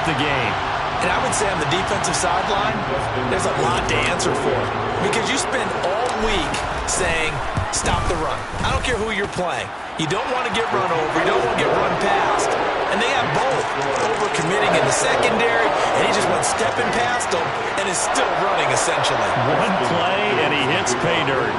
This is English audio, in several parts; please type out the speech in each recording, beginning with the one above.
the game. And I would say on the defensive sideline, there's a lot to answer for. Because you spend all week saying, stop the run. I don't care who you're playing. You don't want to get run over. You don't want to get run past. And they have both. Overcommitting in the secondary, and he just went stepping past them and is still running, essentially. One play, and he hits pay dirt.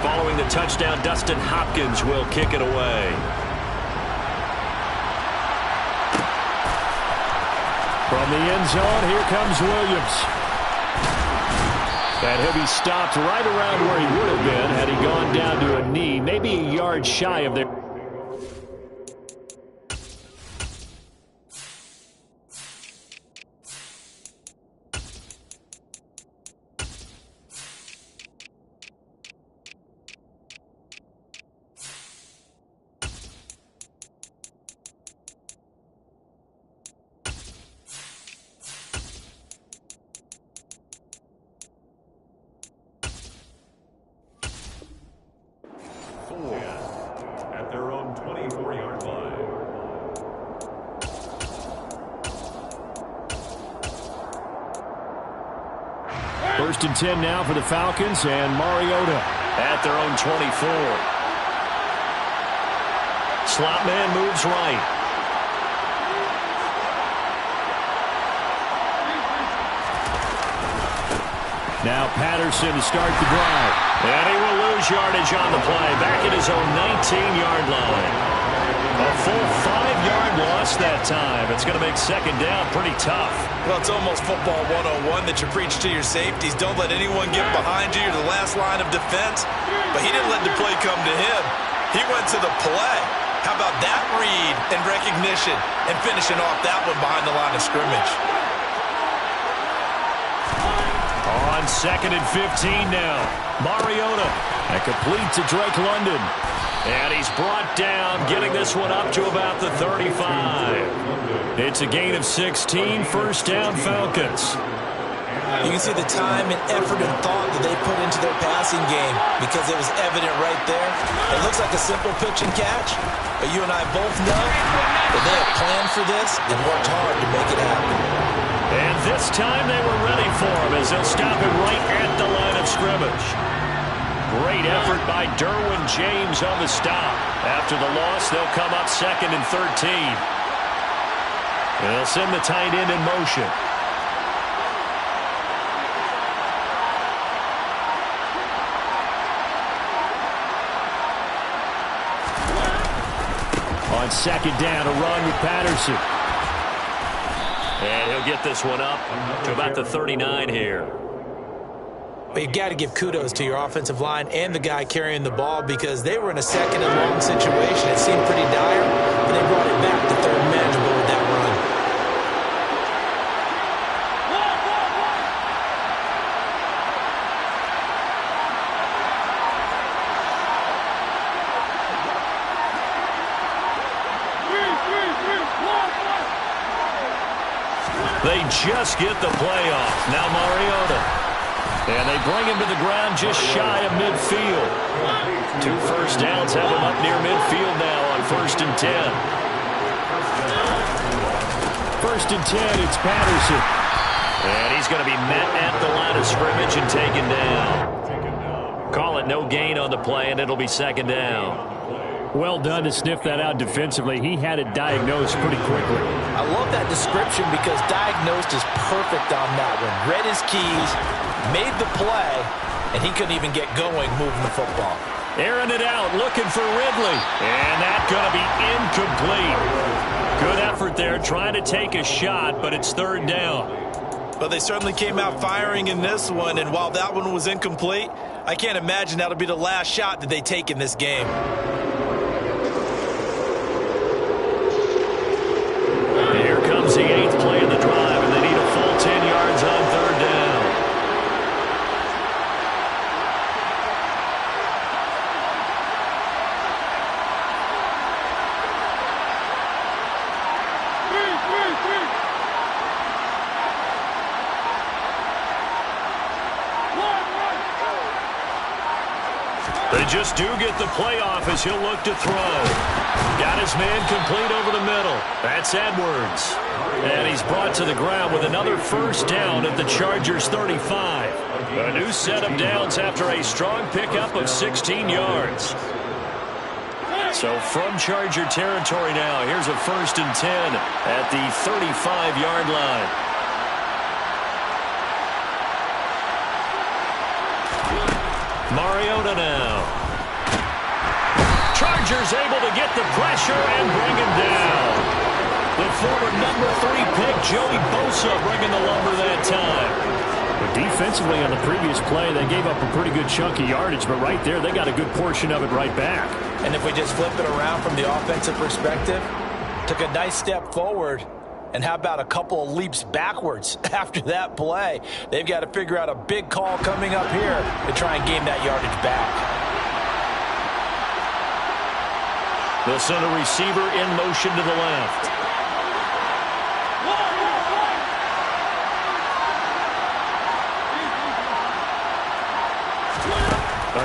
Following the touchdown, Dustin Hopkins will kick it away. From the end zone, here comes Williams. And he'll be stopped right around where he would have been had he gone down to a knee, maybe a yard shy of there. At their own 24-yard line. First and 10 now for the Falcons, and Mariota at their own 24. Slot man moves right. Now Patterson to start the drive. And he will lose yardage on the play. Back at his own 19-yard line. A full 5-yard loss that time. It's going to make second down pretty tough. Well, it's almost football 101 that you preach to your safeties. Don't let anyone get behind you. You're the last line of defense. But he didn't let the play come to him. He went to the play. How about that read and recognition and finishing off that one behind the line of scrimmage? On second and 15 now. Mariota. And complete to Drake London. And he's brought down, getting this one up to about the 35. It's a gain of 16, first down Falcons. You can see the time and effort and thought that they put into their passing game because it was evident right there. It looks like a simple pitch and catch, but you and I both know that they have planned for this and worked hard to make it happen. And this time they were ready for him as they'll stop him right at the line of scrimmage. Great effort by Derwin James on the stop. After the loss, they'll come up second and 13. They'll send the tight end in motion. On second down, a run with Patterson. And he'll get this one up to about the 39 here. But you've got to give kudos to your offensive line and the guy carrying the ball because they were in a second and long situation. It seemed pretty dire, but they brought it back to third manageable with that run. They just get the play off. Now Mariota. And they bring him to the ground just shy of midfield. 2 first downs have him up near midfield now on first and 10. First and 10, it's Patterson. And he's going to be met at the line of scrimmage and taken down. Call it no gain on the play, and it'll be second down. Well done to sniff that out defensively. He had it diagnosed pretty quickly. I love that description because diagnosed is perfect on that one. Read his keys, made the play, and he couldn't even get going moving the football. Airing it out, looking for Ridley. And that's going to be incomplete. Good effort there, trying to take a shot, but it's third down. But they certainly came out firing in this one, and while that one was incomplete, I can't imagine that'll be the last shot that they take in this game. Here comes the 8th play of the drive, and they need a full 10 yards on third down. They just do get the playoff as he'll look to throw. Got his man complete over the middle. That's Edwards. And he's brought to the ground with another first down at the Chargers' 35. A new set of downs after a strong pickup of 16 yards. So from Charger territory now, here's a 1st and 10 at the 35-yard line. Mariota now. Chargers able to get the pressure and bring him down. The former number 3 pick, Joey Bosa, bringing the lumber that time. But defensively on the previous play, they gave up a pretty good chunk of yardage, but right there, they got a good portion of it right back. And if we just flip it around from the offensive perspective, took a nice step forward, and how about a couple of leaps backwards after that play? They've got to figure out a big call coming up here to try and gain that yardage back. They'll send a receiver in motion to the left.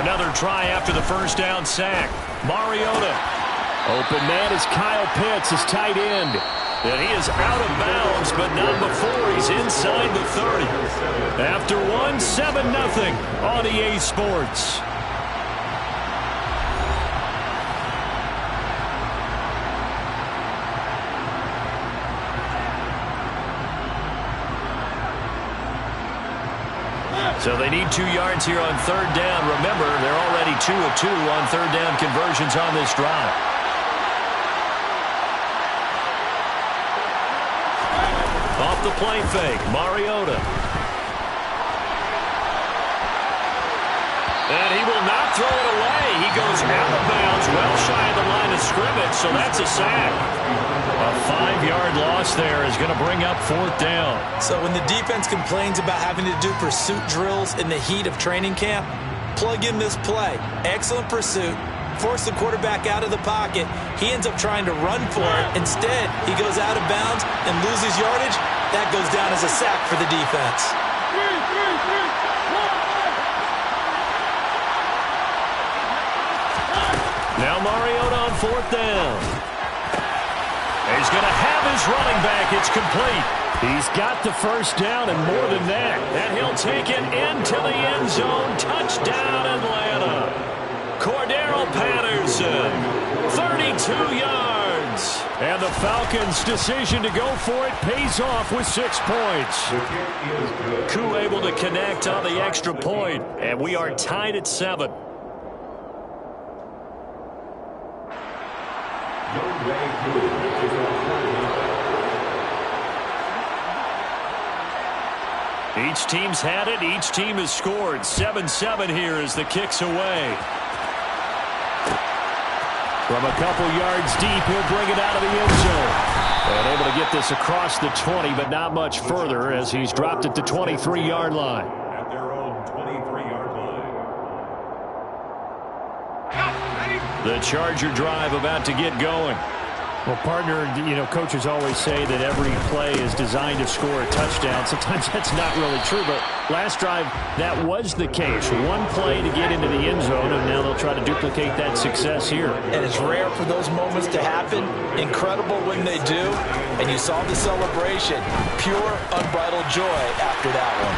Another try after the first down sack. Mariota. Open man is Kyle Pitts, his tight end. And he is out of bounds, but not before he's inside the 30. After one, 7-0 on EA Sports. So they need 2 yards here on 3rd down. Remember, they're already 2 of 2 on 3rd down conversions on this drive. Off the play fake, Mariota. And he will not throw it away. He goes out of bounds, well shy of the line of scrimmage, so that's a sack. A 5-yard loss there is going to bring up 4th down. So when the defense complains about having to do pursuit drills in the heat of training camp, plug in this play. Excellent pursuit. Force the quarterback out of the pocket. He ends up trying to run for it. Instead, he goes out of bounds and loses yardage. That goes down as a sack for the defense. Now Mariota on 4th down. He's going to have his running back. It's complete. He's got the first down and more than that. And he'll take it into the end zone. Touchdown, Atlanta. Cordero Patterson, 32 yards. And the Falcons' decision to go for it pays off with 6 points. Koo able to connect on the extra point. And we are tied at 7. Each team's had it. Each team has scored. 7-7 here as the kick's away. From a couple yards deep, he'll bring it out of the end zone. And able to get this across the 20, but not much further as he's dropped at the 23-yard line. At their own 23-yard line. The Charger drive about to get going. Well, partner, you know, coaches always say that every play is designed to score a touchdown. Sometimes that's not really true, but last drive, that was the case. One play to get into the end zone, and now they'll try to duplicate that success here. And it's rare for those moments to happen. Incredible when they do. And you saw the celebration. Pure, unbridled joy after that one.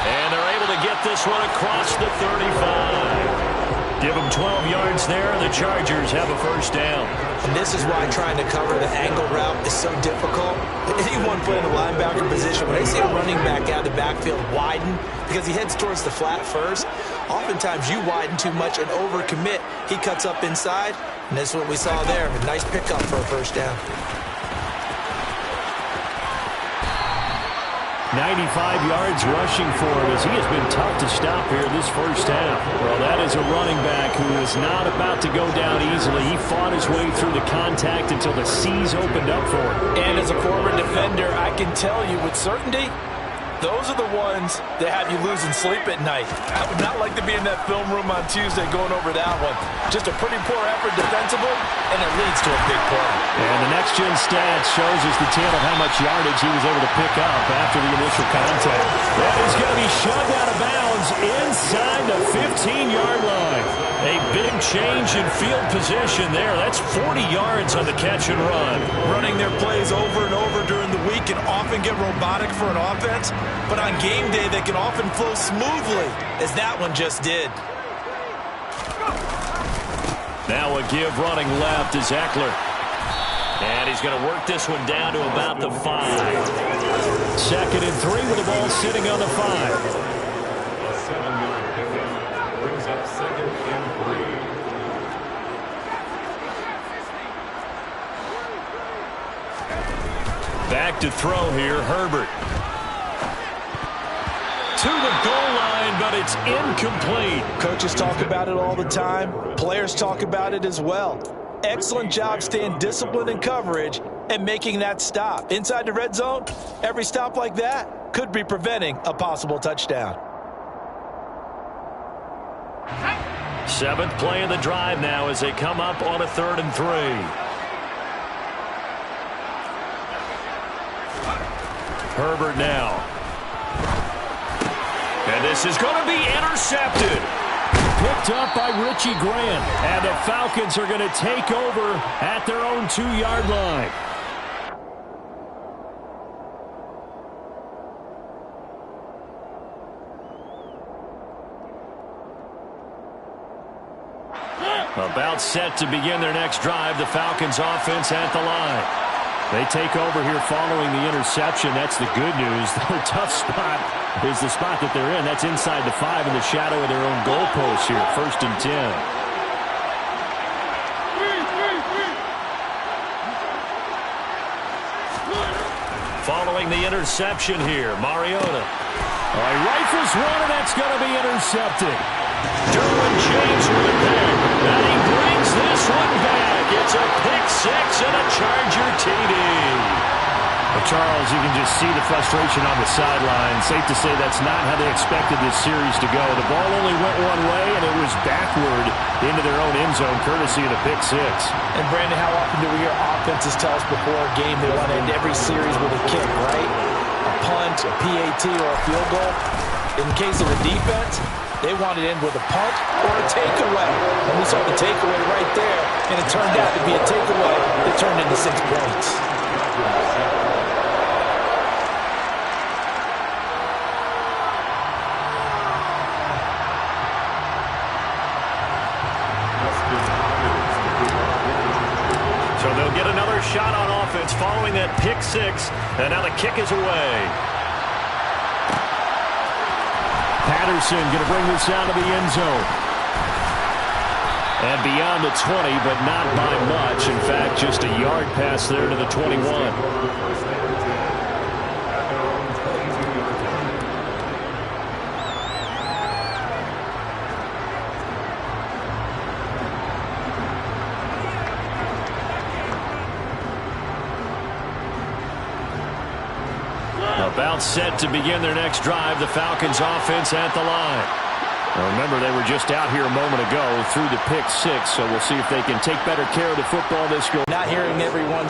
And they're able to get this one across the 35. Give them 12 yards there. The Chargers have a first down. And this is why trying to cover the angle route is so difficult. Anyone playing the linebacker position, when they see a running back out of the backfield widen because he heads towards the flat first, oftentimes you widen too much and overcommit. He cuts up inside, and that's what we saw there. A nice pickup for a first down. 95 yards rushing for him as he has been tough to stop here this first half. Well, that is a running back who is not about to go down easily. He fought his way through the contact until the C's opened up for him. And as a former defender, I can tell you with certainty, Those are the ones that have you losing sleep at night. I would not like to be in that film room on Tuesday going over that one. Just a pretty poor effort defensively, and it leads to a big play. And the next-gen stats shows us the tale of how much yardage he was able to pick up after the initial contact. That is going to be shoved out of bounds inside the 15-yard line. A big change in field position there. That's 40 yards on the catch and run. Running their plays over and over during the week can often get robotic for an offense, but on game day they can often flow smoothly, as that one just did. Now a give running left is Eckler. And he's going to work this one down to about the 5. 2nd and 3 with the ball sitting on the 5. A 7-yard pickup brings up 2nd and 3. Back to throw here, Herbert. To the goal line, but it's incomplete. Coaches talk about it all the time. Players talk about it as well. Excellent job staying disciplined in coverage and making that stop. Inside the red zone, every stop like that could be preventing a possible touchdown. 7th play of the drive now as they come up on a 3rd and 3. Herbert now. And this is going to be intercepted. Picked up by Richie Grant. And the Falcons are going to take over at their own 2-yard line. About set to begin their next drive. The Falcons offense at the line. They take over here following the interception. That's the good news. Their tough spot is the spot that they're in. That's inside the 5 in the shadow of their own goalpost here. 1st and 10. Following the interception here, Mariota. All right, rifles one, and that's going to be intercepted. Derwin James with a pick. And he brings this one back. It's a pick 6 and a Charger TD. Well, Charles, you can just see the frustration on the sideline. Safe to say that's not how they expected this series to go. The ball only went one way, and it was backward into their own end zone, courtesy of the pick 6. And, Brandon, how often do we hear offenses tell us before a game they want to end every series with a kick, right? A punt, a PAT, or a field goal. In case of the defense, they wanted to end with a punt or a takeaway. And we saw the takeaway right there, and it turned out to be a takeaway that turned into 6 points. So they'll get another shot on offense following that pick 6. And now the kick is away. Patterson going to bring this out of the end zone. And beyond the 20, but not by much. In fact, just a yard pass there to the 21. About set to begin their next drive. The Falcons offense at the line. Now remember, they were just out here a moment ago through the pick 6, so we'll see if they can take better care of the football this go. Not hearing everyone say